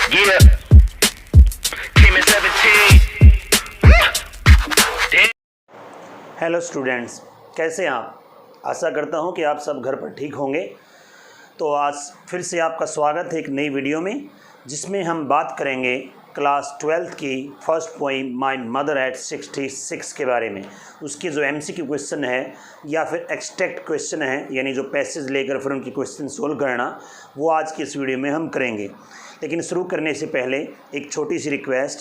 Yeah, came in 17. Damn. Hello students, कैसे हैं आप। आशा करता हूं कि आप सब घर पर ठीक होंगे। तो आज फिर से आपका स्वागत है एक नई वीडियो में, जिसमें हम बात करेंगे क्लास 12th की first poem my mother eight 66 के बारे में। उसके जो एमसीक्यू क्वेश्चन है या फिर एक्सट्रैक्ट क्वेश्चन है, यानी जो पैसेज लेकर फिर उनकी क्वेश्चन सोल्व करना, वो आज की इस वीडियो में हम करेंगे। लेकिन शुरू करने से पहले एक छोटी सी रिक्वेस्ट,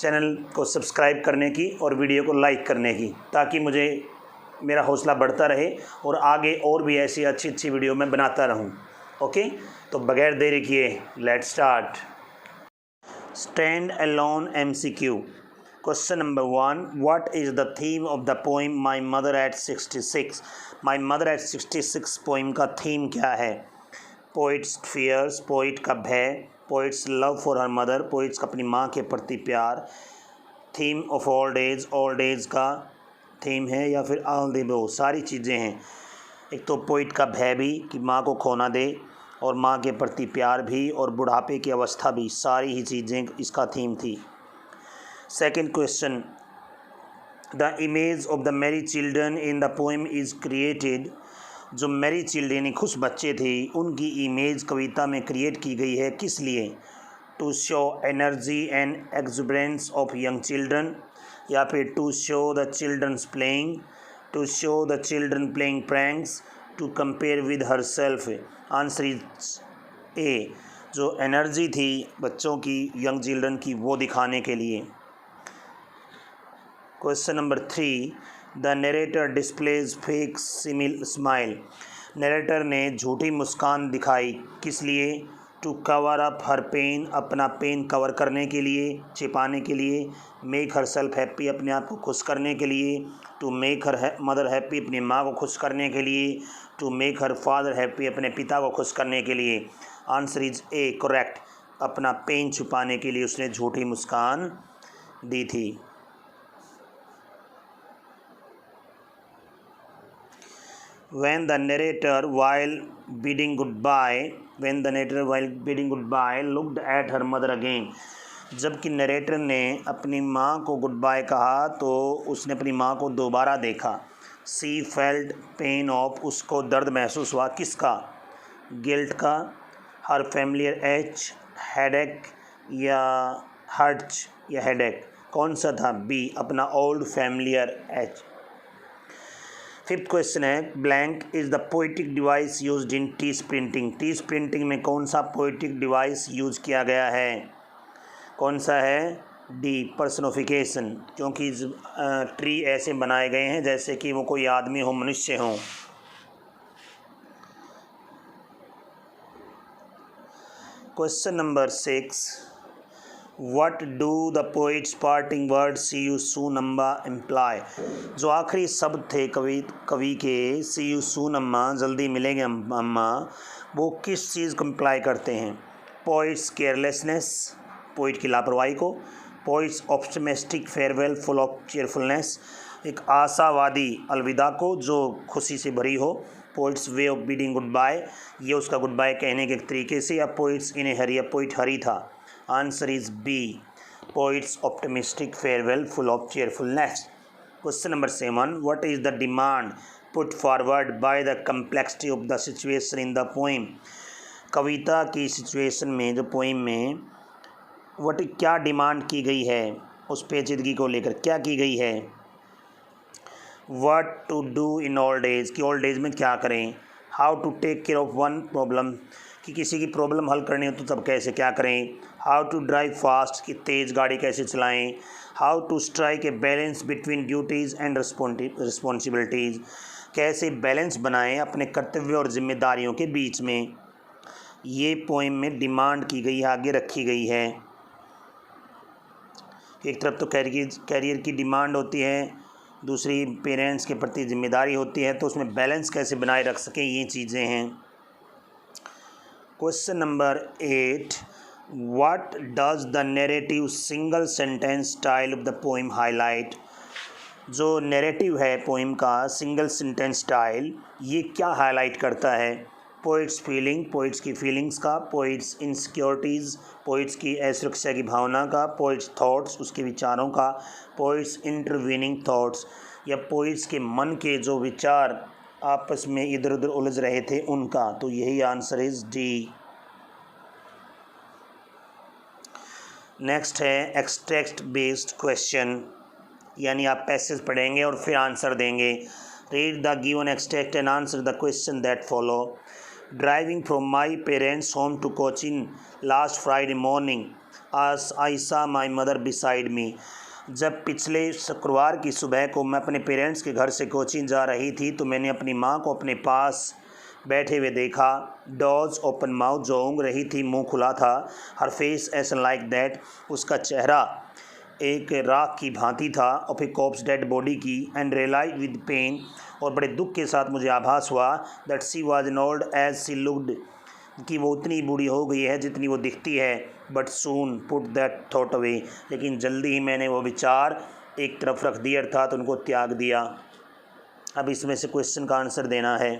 चैनल को सब्सक्राइब करने की और वीडियो को लाइक करने की, ताकि मुझे मेरा हौसला बढ़ता रहे और आगे और भी ऐसी अच्छी अच्छी वीडियो मैं बनाता रहूं। ओके, तो बगैर देरी किए let's start. Stand alone MCQ। Question number 1, what is the theme of the poem my mother eight 66। My mother eight 66 poem का थीम क्या है। पोइट्स फियर्स, पोइट का भय, poets love for her mother, poets का अपनी माँ के प्रति प्यार, थीम ऑफ ओल्ड एज का थीम है, या फिर ऑल द अबव, सारी चीज़ें हैं। एक तो पोइट का भय भी कि माँ को खोना दे, और माँ के प्रति प्यार भी, और बुढ़ापे की अवस्था भी, सारी ही चीज़ें इसका थीम थी। Second question, the image of the Mary children in the poem is created. जो मैरी चिल्ड्रन यानी खुश बच्चे थे, उनकी इमेज कविता में क्रिएट की गई है, किस लिए। To show energy and exuberance of young children, या फिर to show the childrens playing, to show the children playing pranks, to compare with herself. Answer is A, जो एनर्जी थी बच्चों की, यंग चिल्ड्रन की, वो दिखाने के लिए। Question number 3, the narrator displays fake smile. Narrator ने झूठी मुस्कान दिखाई, किस लिए। To cover up her pain, अपना पेन कवर करने के लिए, छिपाने के लिए। मेक हर सेल्फ हैप्पी, अपने आप को खुश करने के लिए। To make her mother happy, अपनी माँ को खुश करने के लिए। To make her father happy, अपने पिता को खुश करने के लिए। आंसर इज ए करेक्ट, अपना पेन छुपाने के लिए उसने झूठी मुस्कान दी थी। When the narrator while bidding goodbye looked at her mother again। जबकि नरेटर ने अपनी माँ को गुड बाय कहा तो उसने अपनी माँ को दोबारा देखा। She felt pain of, उसको दर्द महसूस हुआ, किसका। गिल्ट का, हर familiar एच, headache या हर्च या headache, कौन सा था। बी, अपना old familiar H. Fifth question है, blank is the poetic device used in trees sprinting. Trees sprinting में कौन सा पोइटिक डिवाइस यूज किया गया है, कौन सा है। डी, पर्सनिफिकेशन, क्योंकि ट्री ऐसे बनाए गए हैं जैसे कि वो कोई आदमी हो, मनुष्य हो। Question number 6, what do the poet's parting word see you soon Amma imply. जो आखिरी शब्द थे कवि के, सी यू सून अम्मा, जल्दी मिलेंगे अम्मा, वो किस चीज़ को इम्प्लाई करते हैं। पोइट्स केयरलेसनेस, पोइट की लापरवाही को। Poet's optimistic farewell full of cheerfulness, एक आशावादी अलविदा को जो खुशी से भरी हो। Poet's way of bidding goodbye, ये उसका गुड बाय कहने के तरीके से। या पोइट्स इन ए हरी, या पोइट हरी था। Answer is B, poets optimistic farewell full of cheerfulness. Question number 7, what is the demand put forward by the complexity of the situation in the poem. कविता की सिचुएशन में, जो पोइम में, क्या डिमांड की गई है, उस पेचीदगी को लेकर क्या की गई है। What to do in old age, कि ओल्ड एज में क्या करें। How to take care of one problem, कि किसी की प्रॉब्लम हल करनी हो तो तब कैसे क्या करें। हाउ टू ड्राइव फास्ट, कि तेज़ गाड़ी कैसे चलाएं। How to strike a balance between duties and responsibilities, कैसे बैलेंस बनाएं अपने कर्तव्य और जिम्मेदारियों के बीच में। ये पोइम में डिमांड की गई, आगे रखी गई है। एक तरफ तो कैरियर की डिमांड होती है, दूसरी पेरेंट्स के प्रति जिम्मेदारी होती है, तो उसमें बैलेंस कैसे बनाए रख सकें, ये चीज़ें हैं। Question number 8, what does the narrative single sentence style of the poem highlight. जो नैरेटिव है पोइम का, सिंगल सेंटेंस स्टाइल, ये क्या हाईलाइट करता है। पोइट्स फीलिंग, पोइट्स की फीलिंग्स का, पोइट्स इनसिक्योरिटीज़, पोइट्स की असुरक्षा की भावना का, पोइट्स थॉट्स, उसके विचारों का, पोइट्स इंटरवीनिंग थॉट्स, या पोइट्स के मन के जो विचार आपस में इधर उधर उलझ रहे थे उनका। तो यही आंसर इज़ डी। नेक्स्ट है एक्सटेक्स्ट बेस्ड क्वेश्चन, यानी आप पैसेज पढ़ेंगे और फिर आंसर देंगे। Read the given extract and answer the question that follow. Driving from my parents home to Cochin last Friday morning I saw my mother beside मी। जब पिछले शुक्रवार की सुबह को मैं अपने पेरेंट्स के घर से कोचिन जा रही थी तो मैंने अपनी माँ को अपने पास बैठे हुए देखा। डॉज ओपन माउथ, जो ऊँग रही थी, मुंह खुला था। Her face ashen like that, उसका चेहरा एक राख की भांति था। Of a corpse dead body की। एंड रियलाइज विद पेन, और बड़े दुख के साथ मुझे आभास हुआ that she was an old age she looked, कि वो उतनी बूढ़ी हो गई है जितनी वो दिखती है। But soon put that thought away, लेकिन जल्दी ही मैंने वो विचार एक तरफ रख दिया, अर्थात उनको त्याग दिया। अब इसमें से क्वेश्चन का आंसर देना है।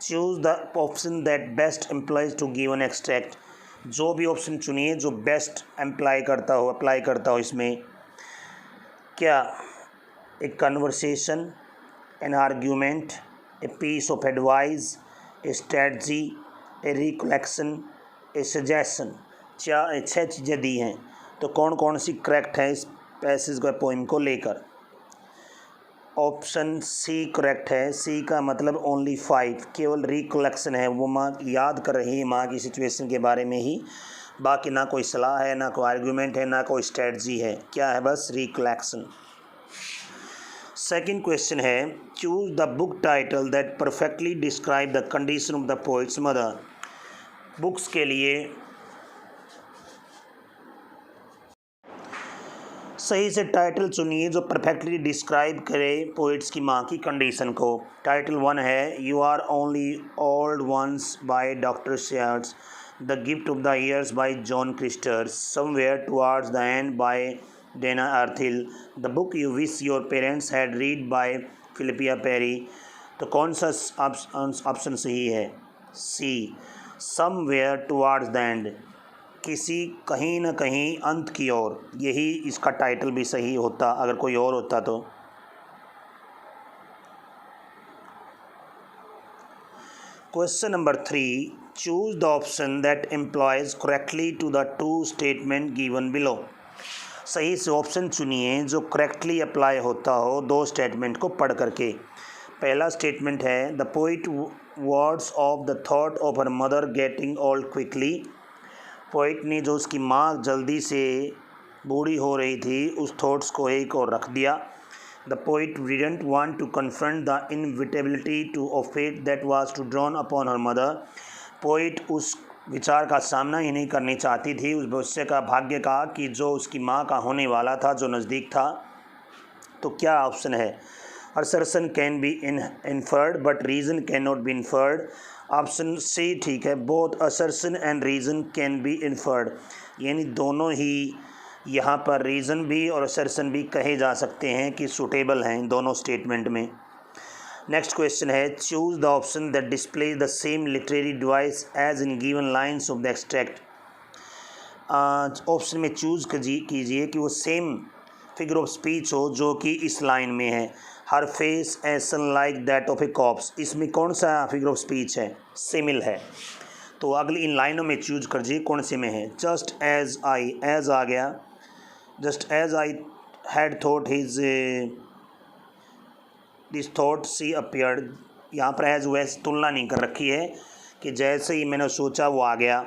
Choose the option that best employs to given extract. जो भी ऑप्शन चुनिए जो बेस्ट अप्लाई करता हो इसमें। क्या? A conversation, an argument, a piece of advice, a strategy, a recollection, a suggestion. छः चीज़ें दी हैं, तो कौन कौन सी करेक्ट है इस पैसेज का पोइम को लेकर? ऑप्शन सी करेक्ट है। सी का मतलब ओनली 5, केवल रिकलेक्शन है, वो माँ याद कर रही है माँ की सिचुएशन के बारे में ही, बाकी ना कोई सलाह है, ना कोई आर्गूमेंट है, ना कोई स्ट्रेटजी है। क्या है? बस रिकलेक्शन। सेकंड क्वेश्चन है, choose the book title that perfectly describe the condition of the poets mother. Books के लिए सही से टाइटल चुनिए जो परफेक्टली डिस्क्राइब करे पोइट्स की माँ की कंडीशन को। टाइटल 1 है you are only old once by doctor शेयर्स, the gift of the years by Joan Chittister, somewhere towards the end by Diana Athill, the book you wish your parents had read by Philippa Perry. तो कौन सा option सही है? C, somewhere towards the end, किसी कहीं न कहीं अंत की ओर। यही इसका टाइटल भी सही होता अगर कोई और होता तो। Question number 3, choose the option that employs correctly to the two statement given below. सही से ऑप्शन चुनिए जो करेक्टली अप्लाई होता हो दो स्टेटमेंट को पढ़ करके। पहला स्टेटमेंट है the poet words of the thought of her mother getting old quickly. Poet ने जो उसकी माँ जल्दी से बूढ़ी हो रही थी उस थॉट्स को एक और रख दिया। The poet didn't want to confront the inevitability to of fate that was to drawn upon her mother. Poet उस विचार का सामना ही नहीं करनी चाहती थी, उस भविष्य का, भाग्य का, कि जो उसकी माँ का होने वाला था, जो नज़दीक था। तो क्या ऑप्शन है? Assertion can be inferred but reason can not be inferred. Option C ठीक है, both assertion and reason can be inferred, यानी दोनों ही यहाँ पर रीज़न भी और असर्शन भी कहे जा सकते हैं कि सूटेबल हैं इन दोनों स्टेटमेंट में। नेक्स्ट क्वेश्चन है choose the option that display the same literary device as in given lines of the extract. Option में चूज़ कीजिए कि वो सेम फिगर ऑफ स्पीच हो जो कि इस लाइन में है। Her face ashen like that of a corpse, इसमें कौन सा फिगर ऑफ स्पीच है? सिमिल है। तो अगली इन लाइनों में चूज करिए कौन से में है। जस्ट एज आई, एज आ गया, just as I had thought his this thought she appeared. यहाँ पर एज वैसे तुलना नहीं कर रखी है कि जैसे ही मैंने सोचा वो आ गया।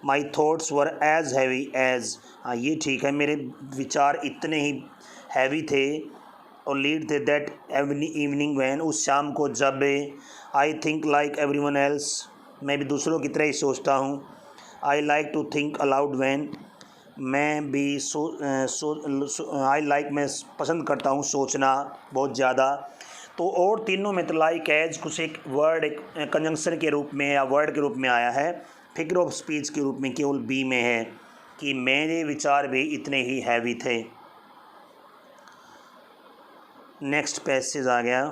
My thoughts were as heavy as, हाँ ये ठीक है, मेरे विचार इतने ही हैवी थे और लीड थे दैट इवनिंग वैन, उस शाम को जब I think like everyone else, मैं भी दूसरों की तरह ही सोचता हूँ। I like to think aloud when, मैं भी आई लाइक मैं पसंद करता हूँ सोचना बहुत ज़्यादा। तो और तीनों में तो लाइक एज कुछ एक वर्ड, एक कंजंक्शन के रूप में या वर्ड के रूप में आया है, फिगर ऑफ स्पीच के रूप में केवल बी में है कि मेरे विचार भी इतने ही हैवी थे। नेक्स्ट पैसेज आ गया,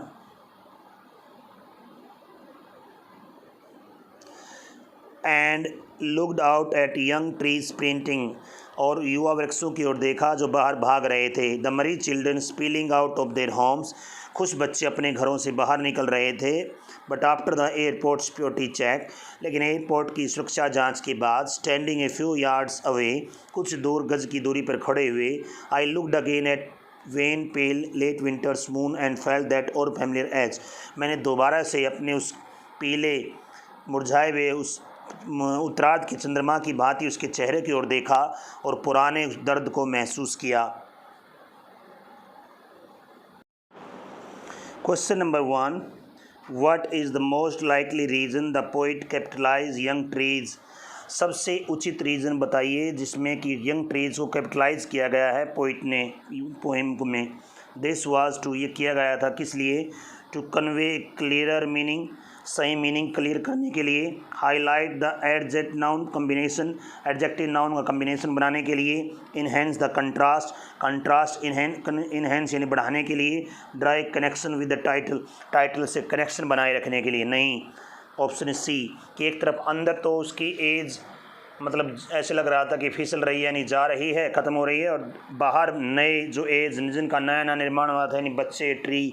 and looked out at young trees sprinting, और युवा वृक्षों की ओर देखा जो बाहर भाग रहे थे। The merry children spilling out of their homes, कुछ बच्चे अपने घरों से बाहर निकल रहे थे। But after the airport security check, लेकिन एयरपोर्ट की सुरक्षा जांच के बाद, standing a few yards away, कुछ दूर गज की दूरी पर खड़े हुए, I looked again at wan pale late winter's moon and felt that old familiar ache, मैंने दोबारा से अपने उस पीले मुरझाए हुए उस उत्तरार्ध के चंद्रमा की भांति उसके चेहरे की ओर देखा और पुराने उस दर्द को महसूस किया। Question number 1, what is the most likely reason the poet capitalise young trees, सबसे उचित रीज़न बताइए जिसमें कि यंग ट्रीज को कैपिटलाइज किया गया है पोइट ने पोएम में। दिस वाज टू, ये किया गया था किस लिए? टू कन्वे क्लियरर मीनिंग, सही मीनिंग क्लियर करने के लिए। Highlight the adject noun combination, adjective noun का कम्बिनेशन बनाने के लिए। Enhance the contrast, contrast enhance यानी बढ़ाने के लिए। Draw connection with the title, title से कनेक्शन बनाए रखने के लिए। नहीं, ऑप्शन सी कि एक तरफ अंदर तो उसकी एज मतलब ऐसे लग रहा था कि फिसल रही है यानी जा रही है, ख़त्म हो रही है, और बाहर नए जो एज जिनका नया नया निर्माण हुआ था यानी बच्चे ट्री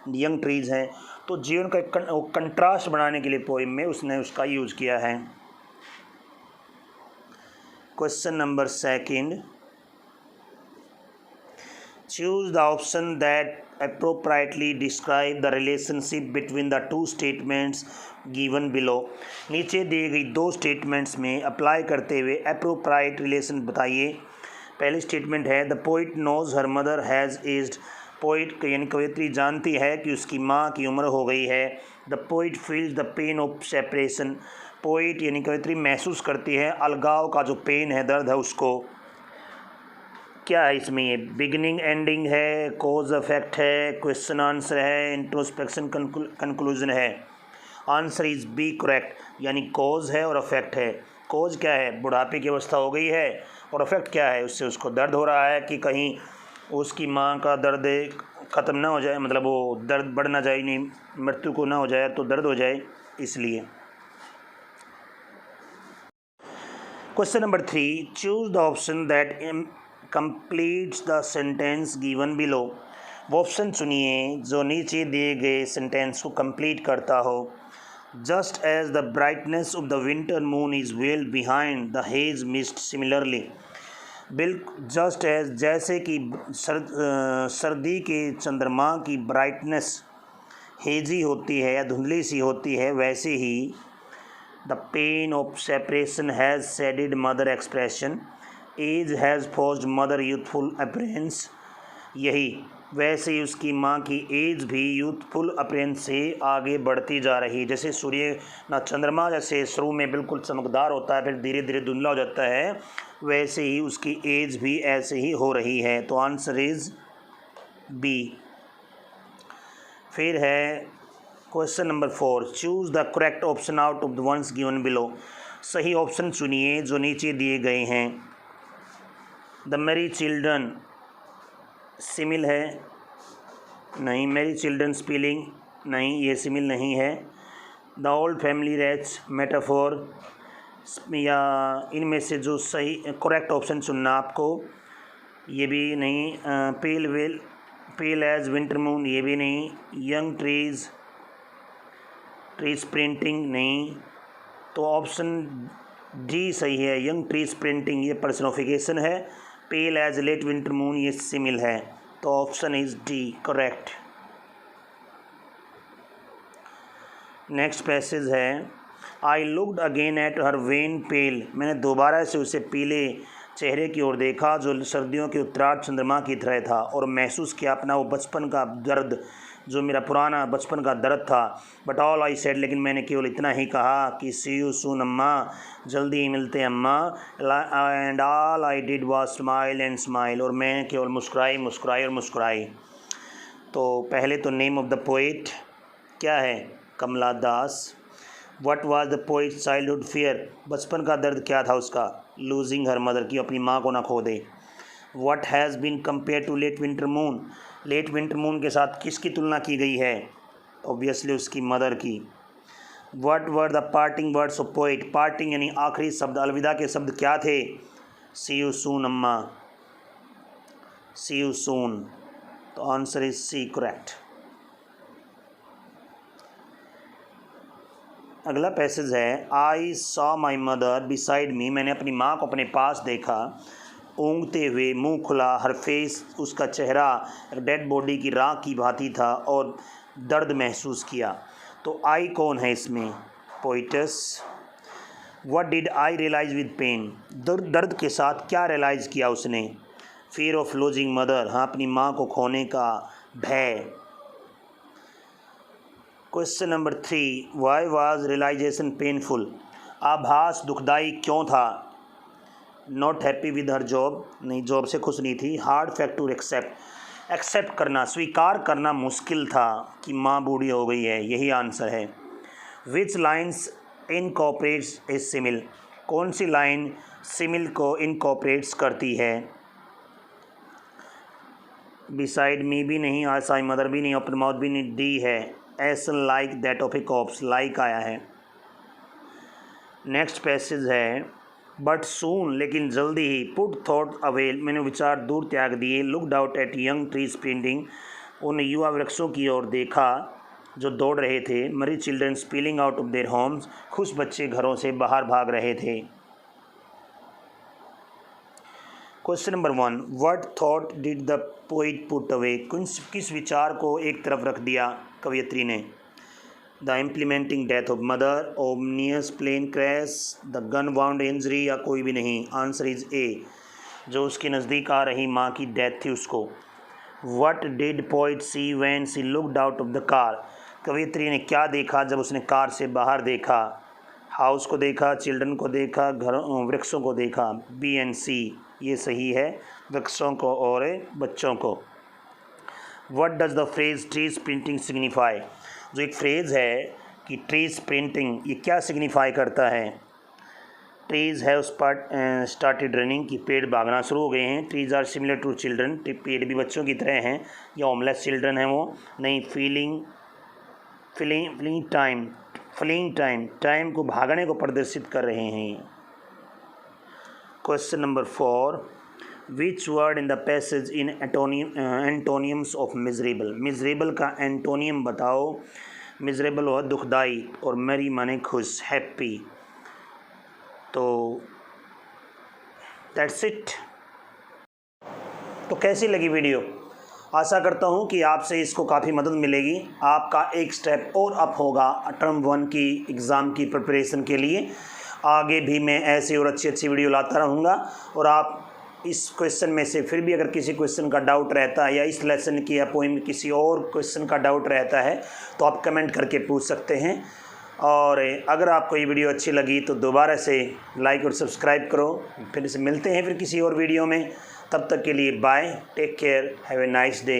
यंग ट्रीज़ हैं, तो जीवन का कंट्रास्ट बनाने के लिए पोइम में उसने उसका यूज़ किया है। Question number 2, choose the option that appropriately describe the relationship between the two statements given below, नीचे दी गई दो स्टेटमेंट्स में अप्लाई करते हुए अप्रोप्राइट रिलेशन बताइए। पहली स्टेटमेंट है the poet knows her mother has aged, poet यानी कवयित्री जानती है कि उसकी माँ की उम्र हो गई है। The poet feels the pain of separation, poet यानी कवयित्री महसूस करती है अलगाव का जो पेन है, दर्द है उसको। क्या है इसमें? ये बिगिनिंग एंडिंग है, कोज इफेक्ट है, क्वेश्चन आंसर है, इंट्रोस्पेक्शन कंक्लूजन है। आंसर इज बी करेक्ट, यानी कोज है और इफेक्ट है। कोज क्या है? बुढ़ापे की अवस्था हो गई है, और इफेक्ट क्या है? उससे उसको दर्द हो रहा है कि कहीं उसकी माँ का दर्द ख़त्म ना हो जाए, मतलब वो दर्द बढ़ ना जाए, नहीं मृत्यु को ना हो जाए तो दर्द हो जाए, इसलिए। Question number 3, choose the option that completes the sentence given below, वो ऑप्शन चुनिए जो नीचे दिए गए सेंटेंस को कंप्लीट करता हो। Just as the brightness of the winter moon is veiled behind the haze mist similarly, बिल्कुल जस्ट एज जैसे कि सर्दी के चंद्रमा की ब्राइटनेस हेजी होती है या धुंधली सी होती है, वैसे ही the pain of separation has ceded mother expression, age has forced mother youthful appearance, यही वैसे ही उसकी माँ की एज भी यूथफुल अपीयरेंस से आगे बढ़ती जा रही है। जैसे सूर्य ना चंद्रमा जैसे शुरू में बिल्कुल चमकदार होता है, फिर धीरे धीरे धुंधला हो जाता है, वैसे ही उसकी एज भी ऐसे ही हो रही है। तो आंसर इज़ बी। फिर है question number 4, choose the correct option out of the ones given below, सही ऑप्शन चुनिए जो नीचे दिए गए हैं। द मेरी चिल्ड्रन सिमिल है, नहीं, मेरी चिल्ड्रन स्पेलिंग नहीं, ये सिमिल नहीं है। The old family wretch metaphor, या इनमें से जो सही करेक्ट ऑप्शन चुनना आपको, ये भी नहीं। पेल एज विंटर मून, ये भी नहीं। यंग ट्रीज प्रिंटिंग नहीं, तो ऑप्शन डी सही है। यंग ट्रीज प्रिंटिंग ये पर्सनिफिकेशन है, pale as late winter moon ये सिमिल है, तो option is D correct. Next passage है I looked again at her wan pale, मैंने दोबारा से उसे पीले चेहरे की ओर देखा जो सर्दियों के उत्तरार्ध चंद्रमा की तरह था, और महसूस किया अपना वो बचपन का दर्द, जो मेरा पुराना बचपन का दर्द था। बट ऑल आई सेड, लेकिन मैंने केवल इतना ही कहा कि सी यू सून अम्मा, जल्दी ही मिलते अम्मा। And all I did was smile and smile, और मैं केवल मुस्कुराई मुस्कुराई और मुस्कुराई। तो पहले तो नेम ऑफ द पोइट क्या है? Kamala Das. What was the poet childhood fear, बचपन का दर्द क्या था उसका? लूजिंग हर मदर, की अपनी माँ को ना खो दे। What has been compare to late winter moon, late winter moon के साथ किसकी तुलना की गई है? ऑब्वियसली उसकी मदर की। What were the parting words of poet. Parting यानी आखिरी शब्द, अलविदा के शब्द क्या थे? सी यू सून अम्मा, सी यू सून। तो आंसर इज सी, करेक्ट। अगला पैसेज है, I saw my mother beside me. मैंने अपनी माँ को अपने पास देखा, ऊँघते हुए, मुंह खुला, हर फेस, उसका चेहरा डेड बॉडी की राख की भांति था और दर्द महसूस किया। तो आई कौन है इसमें? Poetess. What did I realise with pain. दर्द के साथ क्या रियलाइज़ किया उसने? फियर ऑफ लूजिंग मदर, हाँ अपनी माँ को खोने का भय। Question number 3, why was realisation painful. आभास दुखदाई क्यों था? Not happy with her job, नहीं जॉब से खुश नहीं थी। हार्ड फैक्ट टू एक्सेप्ट करना, स्वीकार करना मुश्किल था कि माँ बूढ़ी हो गई है, यही आंसर है। विच लाइन्स इनकॉपरेट्स ए सिमिल। कौन सी लाइन सिमिल को इनकॉपरेट्स करती है? बिसाइड मी भी नहीं, आसाई मदर भी नहीं, ओपन माउथ भी नहीं, डी है as like that of a corpse, like आया है। नेक्स्ट पैसेज है, बट सून, लेकिन जल्दी ही, पुट थॉट अवे, मैंने विचार दूर त्याग दिए, looked out at young tree sprinting, उन युवा वृक्षों की ओर देखा जो दौड़ रहे थे। Merry children spilling out of their homes, खुश बच्चे घरों से बाहर भाग रहे थे। Question number 1, what thought did the poet put away. किस विचार को एक तरफ रख दिया कवयित्री ने? The implementing death of mother, ominous plane crash, the gun wound injury, या कोई भी नहीं। आंसर इज ए, जो उसके नज़दीक आ रही माँ की डेथ थी उसको। What did poet see when she looked out of the car. कवयित्री ने क्या देखा जब उसने कार से बाहर देखा? हाउस को देखा, चिल्ड्रन को देखा, घरों वृक्षों को देखा। बी एंड सी ये सही है, वृक्षों को और बच्चों को। What does the phrase tree sprinting signify. जो एक फ्रेज़ है कि ट्री स्प्रिंटिंग, ये क्या सिग्निफाई करता है? ट्रीज़ है उस पर स्टार्टेड रनिंग, कि पेड़ भागना शुरू हो गए हैं। Trees are similar to children, पेड़ भी बच्चों की तरह हैं, या होमलेस चिल्ड्रन हैं वो नहीं। फ्लिंग टाइम को भागने को प्रदर्शित कर रहे हैं। Question number 4, which word in the passage in एंटोनियम्स of miserable. Miserable का एंटोनियम बताओ। मिजरेबल हुआ दुखदाई और मैरी माने खुश, हैप्पी। तो दैट्स इट। तो कैसी लगी वीडियो? आशा करता हूँ कि आपसे इसको काफ़ी मदद मिलेगी। आपका एक स्टेप और अप होगा टर्म 1 की एग्ज़ाम की प्रिपरेशन के लिए। आगे भी मैं ऐसी और अच्छी वीडियो लाता रहूँगा। और आप इस क्वेश्चन में से फिर भी अगर किसी क्वेश्चन का डाउट रहता है, या इस लेसन की या पोएम में किसी और क्वेश्चन का डाउट रहता है, तो आप कमेंट करके पूछ सकते हैं। और अगर आपको ये वीडियो अच्छी लगी तो दोबारा से लाइक और सब्सक्राइब करो। फिर से मिलते हैं फिर किसी और वीडियो में। तब तक के लिए bye, take care, have a nice day.